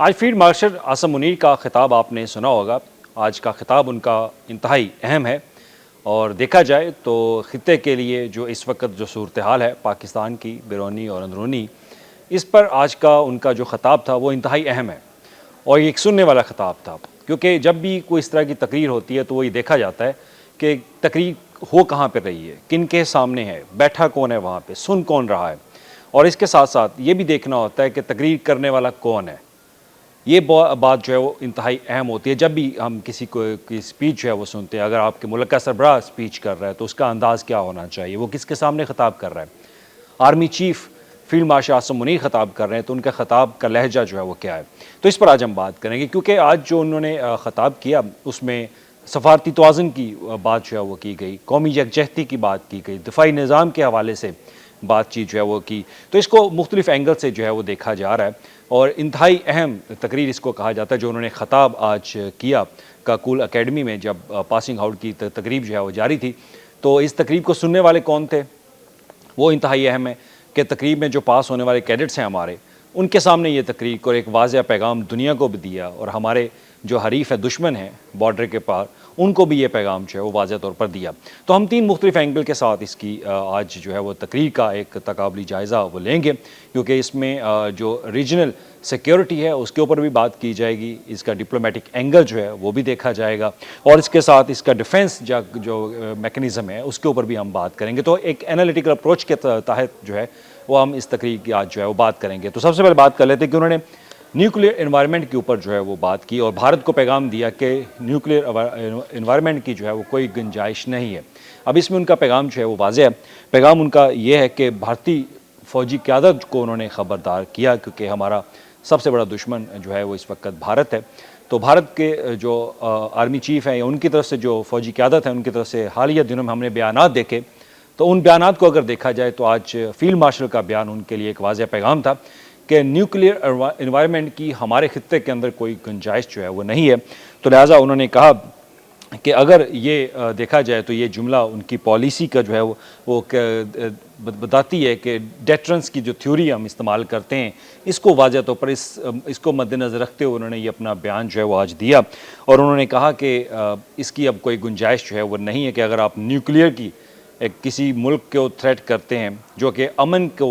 آج field marshal Asim Munir کا خطاب آپ نے سنا ہوگا۔ آج کا خطاب ان کا انتہائی اہم ہے اور دیکھا جائے تو خطے کے لیے جو اس وقت جو صورتحال ہے پاکستان کی بیرونی اور اندرونی، اس پر آج کا ان کا جو خطاب تھا وہ انتہائی اہم ہے اور یہ ایک سننے والا خطاب تھا، کیونکہ جب بھی کوئی اس طرح کی تقریر ہوتی ہے تو وہ یہ دیکھا جاتا ہے کہ تقریر ہو کہاں پہ رہی ہے، کن کے سامنے ہے، بیٹھا کون ہے وہاں پہ، سن کون رہا ہے، اور اس کے ساتھ ساتھ یہ بھی دیکھنا ہوتا ہے کہ تقریر کرنے والا کون ہے۔ یہ بات جو ہے وہ انتہائی اہم ہوتی ہے جب بھی ہم کسی کو کی اسپیچ جو ہے وہ سنتے ہیں۔ اگر آپ کے ملک کا سربراہ اسپیچ کر رہا ہے تو اس کا انداز کیا ہونا چاہیے، وہ کس کے سامنے خطاب کر رہا ہے۔ Army chief field marshal Asim Munir خطاب کر رہے ہیں تو ان کا خطاب کا لہجہ جو ہے وہ کیا ہے، تو اس پر آج ہم بات کریں گے، کیونکہ آج جو انہوں نے خطاب کیا اس میں سفارتی توازن کی بات جو ہے وہ کی گئی، قومی یکجہتی کی بات کی گئی، دفاعی نظام کے حوالے سے بات چیت جو ہے وہ کی، تو اس کو مختلف اینگل سے جو ہے وہ دیکھا جا رہا ہے اور انتہائی اہم تقریر اس کو کہا جاتا ہے جو انہوں نے خطاب آج کیا کاکول اکیڈمی میں جب پاسنگ آؤٹ کی تقریب جو ہے وہ جاری تھی۔ تو اس تقریب کو سننے والے کون تھے، وہ انتہائی اہم ہے کہ تقریب میں جو پاس ہونے والے کیڈٹس ہیں ہمارے، ان کے سامنے یہ تقریر کو ایک واضح پیغام دنیا کو بھی دیا اور ہمارے جو حریف ہے، دشمن ہیں بارڈر کے پار، ان کو بھی یہ پیغام جو ہے وہ واضح طور پر دیا۔ تو ہم تین مختلف اینگل کے ساتھ اس کی آج جو ہے وہ تقریر کا ایک تقابلی جائزہ وہ لیں گے، کیونکہ اس میں جو ریجنل سیکیورٹی ہے اس کے اوپر بھی بات کی جائے گی، اس کا ڈپلومیٹک اینگل جو ہے وہ بھی دیکھا جائے گا، اور اس کے ساتھ اس کا ڈیفنس جو میکنزم ہے اس کے اوپر بھی ہم بات کریں گے۔ تو ایک انالیٹیکل اپروچ کے تحت جو ہے وہ ہم اس تقریر کی آج جو ہے وہ بات کریں گے۔ تو سب سے پہلے بات کر لیتے ہیں کہ انہوں نے نیوکلیئر انوائرمنٹ کے اوپر جو ہے وہ بات کی اور بھارت کو پیغام دیا کہ نیوکلیئر انوائرمنٹ کی جو ہے وہ کوئی گنجائش نہیں ہے۔ اب اس میں ان کا پیغام جو ہے وہ واضح ہے، پیغام ان کا یہ ہے کہ بھارتی فوجی قیادت کو انہوں نے خبردار کیا، کیونکہ ہمارا سب سے بڑا دشمن جو ہے وہ اس وقت بھارت ہے۔ تو بھارت کے جو آرمی چیف ہیں یا ان کی طرف سے جو فوجی قیادت ہے ان کی طرف سے حالیہ دنوں میں ہم نے بیانات دیکھے، تو ان بیانات کو اگر دیکھا جائے تو آج فیلڈ مارشل کا بیان ان کے لیے ایک واضح پیغام تھا کہ نیوکلیئر انوائرمنٹ کی ہمارے خطے کے اندر کوئی گنجائش جو ہے وہ نہیں ہے۔ تو لہٰذا انہوں نے کہا کہ اگر یہ دیکھا جائے تو یہ جملہ ان کی پالیسی کا جو ہے وہ بتاتی ہے کہ ڈیٹرنس کی جو تھیوری ہم استعمال کرتے ہیں اس کو واضح طور پر اس کو مد نظر رکھتے ہوئے انہوں نے یہ اپنا بیان جو ہے وہ آج دیا، اور انہوں نے کہا کہ اس کی اب کوئی گنجائش جو ہے وہ نہیں ہے کہ اگر آپ نیوکلیئر کی کسی ملک کو تھریٹ کرتے ہیں جو کہ امن کو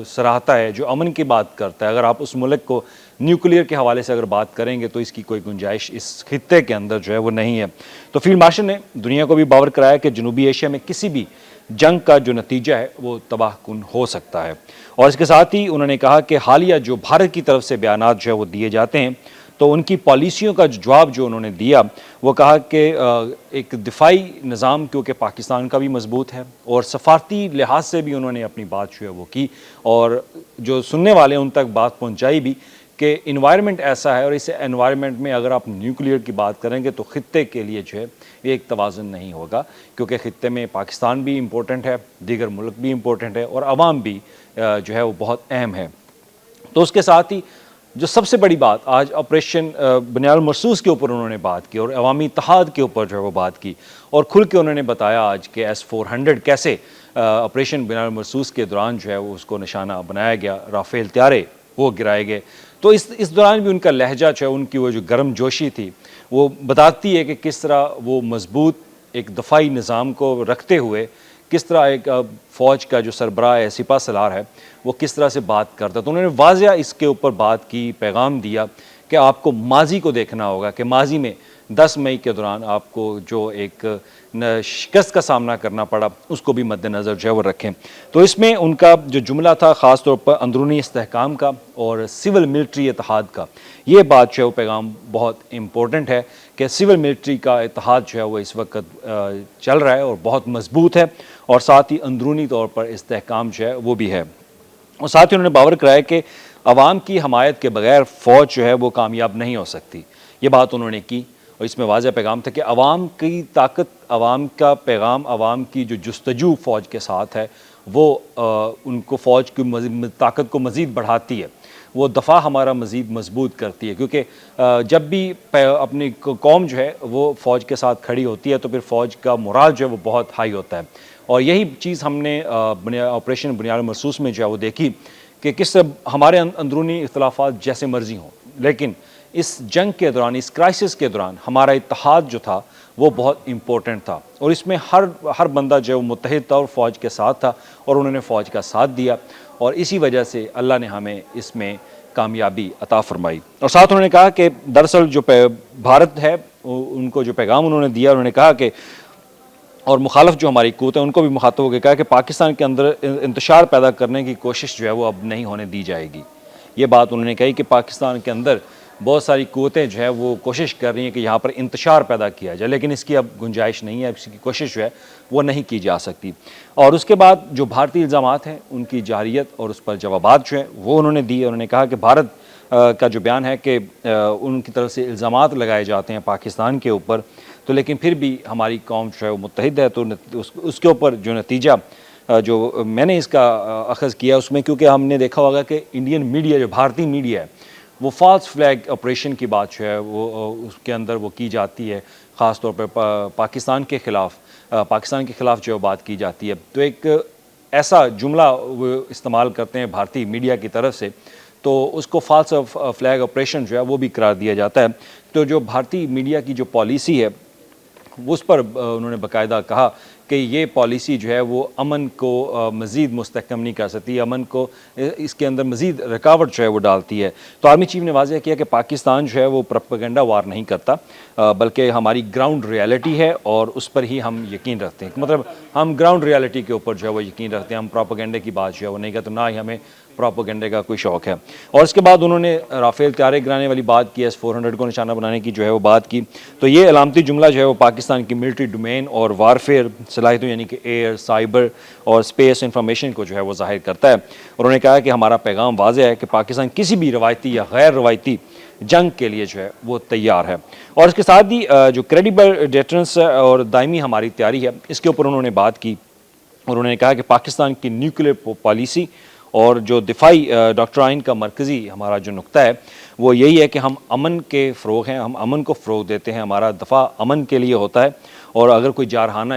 سراہتا ہے، جو امن کی بات کرتا ہے، اگر آپ اس ملک کو نیوکلیئر کے حوالے سے اگر بات کریں گے تو اس کی کوئی گنجائش اس خطے کے اندر جو ہے وہ نہیں ہے۔ تو فیلڈ مارشل نے دنیا کو بھی باور کرایا کہ جنوبی ایشیا میں کسی بھی جنگ کا جو نتیجہ ہے وہ تباہ کن ہو سکتا ہے، اور اس کے ساتھ ہی انہوں نے کہا کہ حالیہ جو بھارت کی طرف سے بیانات جو ہے وہ دیے جاتے ہیں تو ان کی پالیسیوں کا جو جواب جو انہوں نے دیا وہ کہا کہ ایک دفاعی نظام کیونکہ پاکستان کا بھی مضبوط ہے، اور سفارتی لحاظ سے بھی انہوں نے اپنی بات جو ہے وہ کی، اور جو سننے والے ان تک بات پہنچائی بھی کہ انوائرمنٹ ایسا ہے اور اس انوائرمنٹ میں اگر آپ نیوکلیئر کی بات کریں گے تو خطے کے لیے جو ہے یہ ایک توازن نہیں ہوگا، کیونکہ خطے میں پاکستان بھی امپورٹنٹ ہے، دیگر ملک بھی امپورٹنٹ ہے اور عوام بھی جو ہے وہ بہت اہم ہے۔ تو اس کے ساتھ ہی جو سب سے بڑی بات آج آپریشن بنیاد المرصوص کے اوپر انہوں نے بات کی اور عوامی اتحاد کے اوپر جو ہے وہ بات کی، اور کھل کے انہوں نے بتایا آج کہ S-400 کیسے آپریشن بنیاد المرصوص کے دوران جو ہے وہ اس کو نشانہ بنایا گیا، رافیل طیارے وہ گرائے گئے۔ تو اس دوران بھی ان کا لہجہ جو ہے، ان کی وہ جو گرم جوشی تھی وہ بتاتی ہے کہ کس طرح وہ مضبوط ایک دفاعی نظام کو رکھتے ہوئے کس طرح ایک فوج کا جو سربراہ ہے، سپہ سالار ہے، وہ کس طرح سے بات کرتا ہے۔ تو انہوں نے واضح اس کے اوپر بات کی، پیغام دیا کہ آپ کو ماضی کو دیکھنا ہوگا کہ ماضی میں 10 مئی کے دوران آپ کو جو ایک شکست کا سامنا کرنا پڑا اس کو بھی مد نظر جو ہے وہ رکھیں۔ تو اس میں ان کا جو جملہ تھا خاص طور پر اندرونی استحکام کا اور سول ملٹری اتحاد کا، یہ بات جو ہے وہ پیغام بہت امپورٹنٹ ہے کہ سول ملٹری کا اتحاد جو ہے وہ اس وقت چل رہا ہے اور بہت مضبوط ہے، اور ساتھ ہی اندرونی طور پر استحکام جو ہے وہ بھی ہے، اور ساتھ ہی انہوں نے باور کرایا کہ عوام کی حمایت کے بغیر فوج جو ہے وہ کامیاب نہیں ہو سکتی۔ یہ بات انہوں نے کی اور اس میں واضح پیغام تھا کہ عوام کی طاقت، عوام کا پیغام، عوام کی جو جستجو فوج کے ساتھ ہے وہ ان کو فوج کی طاقت کو مزید بڑھاتی ہے، وہ دفاع ہمارا مزید مضبوط کرتی ہے، کیونکہ جب بھی اپنی قوم جو ہے وہ فوج کے ساتھ کھڑی ہوتی ہے تو پھر فوج کا مورال جو ہے وہ بہت ہائی ہوتا ہے، اور یہی چیز ہم نے آپریشن بنیاد المرصوص میں جو ہے وہ دیکھی کہ کس طرح ہمارے اندرونی اختلافات جیسے مرضی ہوں، لیکن اس جنگ کے دوران، اس کرائسس کے دوران ہمارا اتحاد جو تھا وہ بہت امپورٹنٹ تھا، اور اس میں ہر بندہ جو متحد تھا اور فوج کے ساتھ تھا، اور انہوں نے فوج کا ساتھ دیا، اور اسی وجہ سے اللہ نے ہمیں اس میں کامیابی عطا فرمائی۔ اور ساتھ انہوں نے کہا کہ دراصل جو بھارت ہے ان کو جو پیغام انہوں نے دیا، انہوں نے کہا کہ اور مخالف جو ہماری قوت ہے ان کو بھی مخاطب ہو کے کہا کہ پاکستان کے اندر انتشار پیدا کرنے کی کوشش جو ہے وہ اب نہیں ہونے دی جائے گی۔ یہ بات انہوں نے کہی کہ پاکستان کے اندر بہت ساری قوتیں جو ہے وہ کوشش کر رہی ہیں کہ یہاں پر انتشار پیدا کیا جائے، لیکن اس کی اب گنجائش نہیں ہے، اس کی کوشش جو ہے وہ نہیں کی جا سکتی۔ اور اس کے بعد جو بھارتی الزامات ہیں ان کی جارحیت اور اس پر جوابات جو ہیں وہ انہوں نے دیے۔ انہوں نے کہا کہ بھارت کا جو بیان ہے کہ ان کی طرف سے الزامات لگائے جاتے ہیں پاکستان کے اوپر، تو لیکن پھر بھی ہماری قوم جو ہے وہ متحد ہے، تو اس کے اوپر جو نتیجہ جو میں نے اس کا اخذ کیا اس میں، کیونکہ ہم نے دیکھا ہوگا کہ انڈین میڈیا جو بھارتی میڈیا ہے وہ فالس فلیگ آپریشن کی بات جو ہے وہ اس کے اندر وہ کی جاتی ہے، خاص طور پہ پاکستان کے خلاف جو بات کی جاتی ہے، تو ایک ایسا جملہ وہ استعمال کرتے ہیں بھارتی میڈیا کی طرف سے، تو اس کو فالس فلیگ آپریشن جو ہے وہ بھی قرار دیا جاتا ہے۔ تو جو بھارتی میڈیا کی جو پالیسی ہے اس پر انہوں نے باقاعدہ کہا کہ یہ پالیسی جو ہے وہ امن کو مزید مستحکم نہیں کر سکتی، امن کو اس کے اندر مزید رکاوٹ جو ہے وہ ڈالتی ہے۔ تو آرمی چیف نے واضح کیا کہ پاکستان جو ہے وہ پروپیگنڈا وار نہیں کرتا، بلکہ ہماری گراؤنڈ ریالٹی ہے اور اس پر ہی ہم یقین رکھتے ہیں، مطلب ہم گراؤنڈ ریالٹی کے اوپر جو ہے وہ یقین رکھتے ہیں، ہم پروپیگنڈے کی بات جو ہے وہ نہیں کرتے، نہ ہی ہمیں پروپیگنڈے کا کوئی شوق ہے۔ اور اس کے بعد انہوں نے رافیل طیارے گرانے والی بات کی، S-400 کو نشانہ بنانے کی جو ہے وہ بات کی، تو یہ علامتی جملہ جو ہے وہ پاکستان کی ملٹری ڈومین اور وارفیئر صلاحیتوں یعنی کہ ایئر، سائبر اور اسپیس انفارمیشن کو جو ہے وہ ظاہر کرتا ہے۔ انہوں نے کہا کہ ہمارا پیغام واضح ہے کہ پاکستان کسی بھی روایتی یا غیر روایتی جنگ کے لیے جو ہے وہ تیار ہے، اور اس کے ساتھ ہی جو کریڈیبل ڈیٹرنس اور دائمی ہماری تیاری ہے اس کے اوپر انہوں نے بات کی، اور انہوں نے کہا کہ پاکستان کی نیوکلیئر پالیسی اور جو دفاعی ڈاکٹرائن کا مرکزی ہمارا جو نقطہ ہے وہ یہی ہے کہ ہم امن کے فروغ ہیں، ہم امن کو فروغ دیتے ہیں، ہمارا دفاع امن کے لیے ہوتا ہے، اور اگر کوئی جارحانہ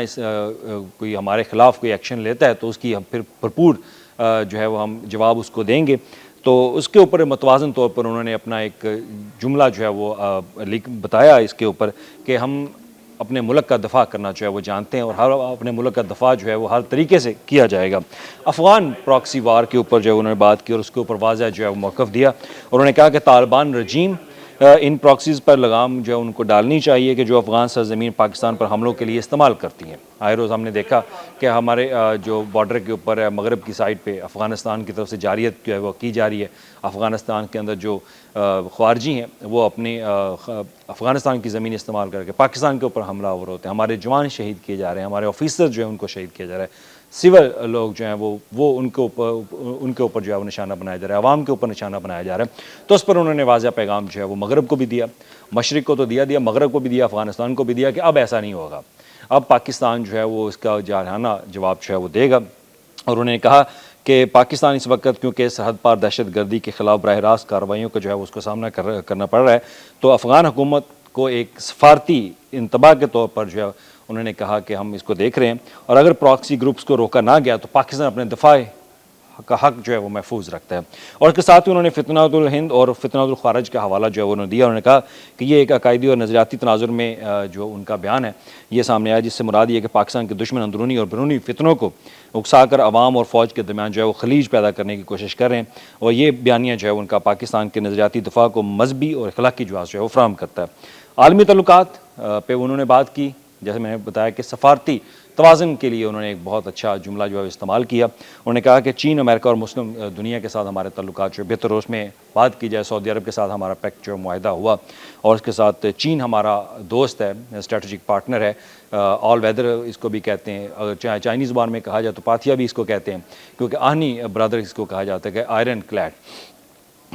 کوئی ہمارے خلاف کوئی ایکشن لیتا ہے تو اس کی ہم پھر بھرپور جو ہے وہ ہم جواب اس کو دیں گے۔ تو اس کے اوپر متوازن طور پر انہوں نے اپنا ایک جملہ جو ہے وہ بتایا اس کے اوپر کہ ہم اپنے ملک کا دفاع کرنا جو ہے وہ جانتے ہیں، اور اپنے ملک کا دفاع جو ہے وہ ہر طریقے سے کیا جائے گا۔ افغان پراکسی وار کے اوپر جو ہے انہوں نے بات کی اور اس کے اوپر واضح جو ہے وہ موقف دیا، اور انہوں نے کہا کہ طالبان رجیم ان پراکسیز پر لگام جو ہے ان کو ڈالنی چاہیے کہ جو افغان سرزمین پاکستان پر حملوں کے لیے استعمال کرتی ہیں۔ آئے روز ہم نے دیکھا کہ ہمارے جو بارڈر کے اوپر مغرب کی سائڈ پہ افغانستان کی طرف سے جارحیت جو ہے وہ کی جا رہی ہے، افغانستان کے اندر جو خارجی ہیں وہ اپنی افغانستان کی زمین استعمال کر کے پاکستان کے اوپر حملہ آور ہوتے ہیں، ہمارے جوان شہید کیے جا رہے ہیں، ہمارے آفیسر جو ہیں ان کو شہید کیا جا رہا ہے، سول لوگ جو ہیں وہ ان کے اوپر جو ہے وہ نشانہ بنایا جا رہا ہے، عوام کے اوپر نشانہ بنایا جا رہا ہے۔ تو اس پر انہوں نے واضح پیغام جو ہے وہ مغرب کو بھی دیا، مشرق کو تو دیا، مغرب کو بھی دیا، افغانستان کو بھی دیا کہ اب ایسا نہیں ہوگا، اب پاکستان جو ہے وہ اس کا جارحانہ جواب جو ہے وہ دے گا۔ اور انہوں نے کہا کہ پاکستان اس وقت کیونکہ سرحد پار دہشت گردی کے خلاف براہ راست کارروائیوں کا جو ہے اس کو سامنا کرنا پڑ رہا ہے، تو افغان حکومت کو ایک سفارتی انتباہ کے طور پر جو ہے انہوں نے کہا کہ ہم اس کو دیکھ رہے ہیں، اور اگر پراکسی گروپس کو روکا نہ گیا تو پاکستان اپنے دفاع کا حق جو ہے وہ محفوظ رکھتا ہے۔ اور اس کے ساتھ ہی انہوں نے فتنۃ الہند اور فتنۃ الخارج کا حوالہ جو ہے انہوں نے دیا، انہوں نے کہا کہ یہ ایک عقائدی اور نظریاتی تناظر میں جو ان کا بیان ہے یہ سامنے آیا، جس سے مراد یہ کہ پاکستان کے دشمن اندرونی اور بیرونی فتنوں کو اکسا کر عوام اور فوج کے درمیان جو ہے وہ خلیج پیدا کرنے کی کوشش کر رہے ہیں، اور یہ بیانیہ جو ہے ان کا پاکستان کے نظریاتی دفاع کو مذہبی اور اخلاقی جواز جو ہے وہ فراہم کرتا ہے۔ عالمی تعلقات پہ انہوں نے بات کی، جیسے میں نے بتایا کہ سفارتی توازن کے لیے انہوں نے ایک بہت اچھا جملہ جو ہے استعمال کیا۔ انہوں نے کہا کہ چین، امریکہ اور مسلم دنیا کے ساتھ ہمارے تعلقات جو بہتر ہو، اس میں بات کی جائے سعودی عرب کے ساتھ ہمارا پیکٹ جو معاہدہ ہوا، اور اس کے ساتھ چین ہمارا دوست ہے، اسٹریٹجک پارٹنر ہے، آل ویدر اس کو بھی کہتے ہیں، اگر چائنیز زبان میں کہا جائے تو پاتھیا بھی اس کو کہتے ہیں، کیونکہ آہنی برادر اس کو کہا جاتا ہے کہ آئرن کلیڈ۔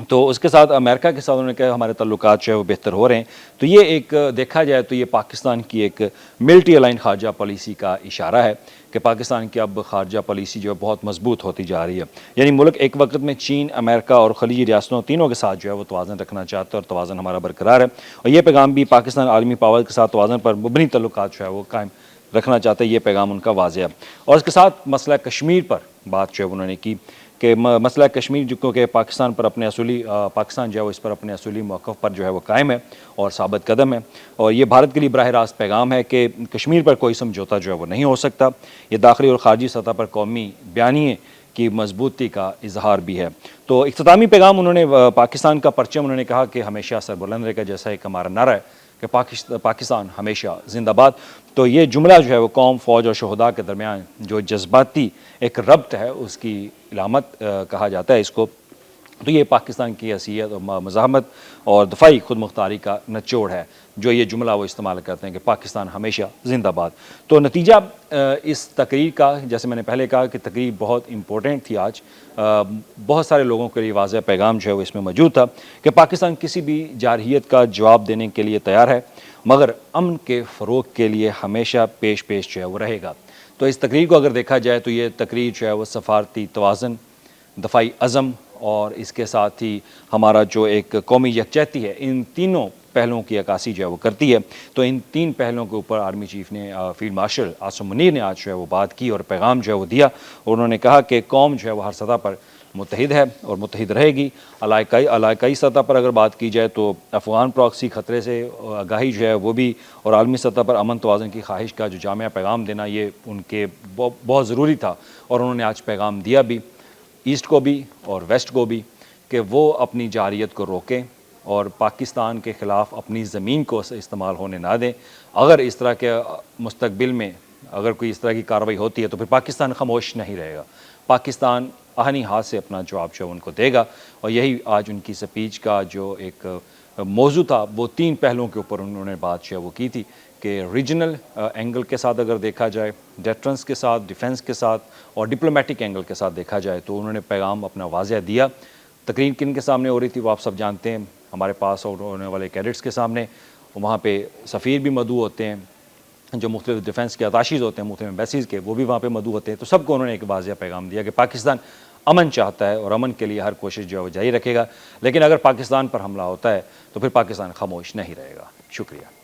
تو اس کے ساتھ امریکہ کے ساتھ انہوں نے کہا ہمارے تعلقات جو ہے وہ بہتر ہو رہے ہیں۔ تو یہ ایک دیکھا جائے تو یہ پاکستان کی ایک ملٹی الائن خارجہ پالیسی کا اشارہ ہے کہ پاکستان کی اب خارجہ پالیسی جو ہے بہت مضبوط ہوتی جا رہی ہے، یعنی ملک ایک وقت میں چین، امریکہ اور خلیجی ریاستوں تینوں کے ساتھ جو ہے وہ توازن رکھنا چاہتا ہے، اور توازن ہمارا برقرار ہے، اور یہ پیغام بھی پاکستان عالمی پاور کے ساتھ توازن پر مبنی تعلقات جو ہے وہ قائم رکھنا چاہتا ہے، یہ پیغام ان کا واضح ہے۔ اور اس کے ساتھ مسئلہ کشمیر پر بات جو ہے انہوں نے کی کہ مسئلہ کشمیر جو کہ پاکستان پر اپنے اصولی پاکستان جو ہے وہ اس پر اپنے اصولی موقف پر جو ہے وہ قائم ہے اور ثابت قدم ہے، اور یہ بھارت کے لیے براہ راست پیغام ہے کہ کشمیر پر کوئی سمجھوتا جو ہے وہ نہیں ہو سکتا۔ یہ داخلی اور خارجی سطح پر قومی بیانیے کی مضبوطی کا اظہار بھی ہے۔ تو اختتامی پیغام انہوں نے پاکستان کا پرچم انہوں نے کہا کہ ہمیشہ سر بلند رہے گا، جیسا ایک ہمارا نعرہ ہے کہ پاکستان ہمیشہ زندہ باد۔ تو یہ جملہ جو ہے وہ قوم، فوج اور شہداء کے درمیان جو جذباتی ایک ربط ہے اس کی علامت کہا جاتا ہے اس کو۔ تو یہ پاکستان کی حیثیت اور مزاحمت اور دفاعی خود مختاری کا نچوڑ ہے جو یہ جملہ وہ استعمال کرتے ہیں کہ پاکستان ہمیشہ زندہ باد۔ تو نتیجہ اس تقریر کا، جیسے میں نے پہلے کہا کہ تقریر بہت امپورٹنٹ تھی آج، بہت سارے لوگوں کے لیے واضح پیغام جو ہے وہ اس میں موجود تھا کہ پاکستان کسی بھی جارحیت کا جواب دینے کے لیے تیار ہے، مگر امن کے فروغ کے لیے ہمیشہ پیش جو ہے وہ رہے گا۔ تو اس تقریر کو اگر دیکھا جائے تو یہ تقریر جو ہے وہ سفارتی توازن، دفاعی عزم اور اس کے ساتھ ہی ہمارا جو ایک قومی یکجہتی ہے، ان تینوں پہلوؤں کی عکاسی جو ہے وہ کرتی ہے۔ تو ان تین پہلوؤں کے اوپر آرمی چیف نے، فیلڈ مارشل عاصم منیر نے آج جو ہے وہ بات کی اور پیغام جو ہے وہ دیا، اور انہوں نے کہا کہ قوم جو ہے وہ ہر سطح پر متحد ہے اور متحد رہے گی۔ علاقائی سطح پر اگر بات کی جائے تو افغان پراکسی خطرے سے آگاہی جو ہے وہ بھی، اور عالمی سطح پر امن توازن کی خواہش کا جو جامع پیغام دینا، یہ ان کے بہت ضروری تھا، اور انہوں نے آج پیغام دیا بھی ایسٹ کو بھی اور ویسٹ کو بھی کہ وہ اپنی جارحیت کو روکیں اور پاکستان کے خلاف اپنی زمین کو استعمال ہونے نہ دیں۔ اگر اس طرح کے مستقبل میں اگر کوئی اس طرح کی کارروائی ہوتی ہے تو پھر پاکستان خاموش نہیں رہے گا، پاکستان آہنی ہاتھ سے اپنا جواب جو ان کو دے گا۔ اور یہی آج ان کی سپیچ کا جو ایک موضوع تھا، وہ تین پہلوؤں کے اوپر انہوں نے بات جو ہے وہ کی تھی کہ ریجنل اینگل کے ساتھ اگر دیکھا جائے، ڈیٹرنس کے ساتھ، ڈیفنس کے ساتھ اور ڈپلومیٹک اینگل کے ساتھ دیکھا جائے، تو انہوں نے پیغام اپنا واضح دیا۔ تقریر کن کے سامنے ہو رہی تھی وہ آپ سب جانتے ہیں، ہمارے پاس ہونے والے کیڈٹس کے سامنے، وہاں پہ سفیر بھی مدعو ہوتے ہیں، جو مختلف ڈیفنس کے اتاشیز ہوتے ہیں مختلف ایمبیسیز کے، وہ بھی وہاں پہ مدعو ہوتے ہیں۔ تو سب کو انہوں نے ایک واضح پیغام دیا کہ پاکستان امن چاہتا ہے اور امن کے لیے ہر کوشش جو ہے وہ جاری رکھے گا، لیکن اگر پاکستان پر حملہ ہوتا ہے تو پھر پاکستان خاموش نہیں رہے گا۔ شکریہ۔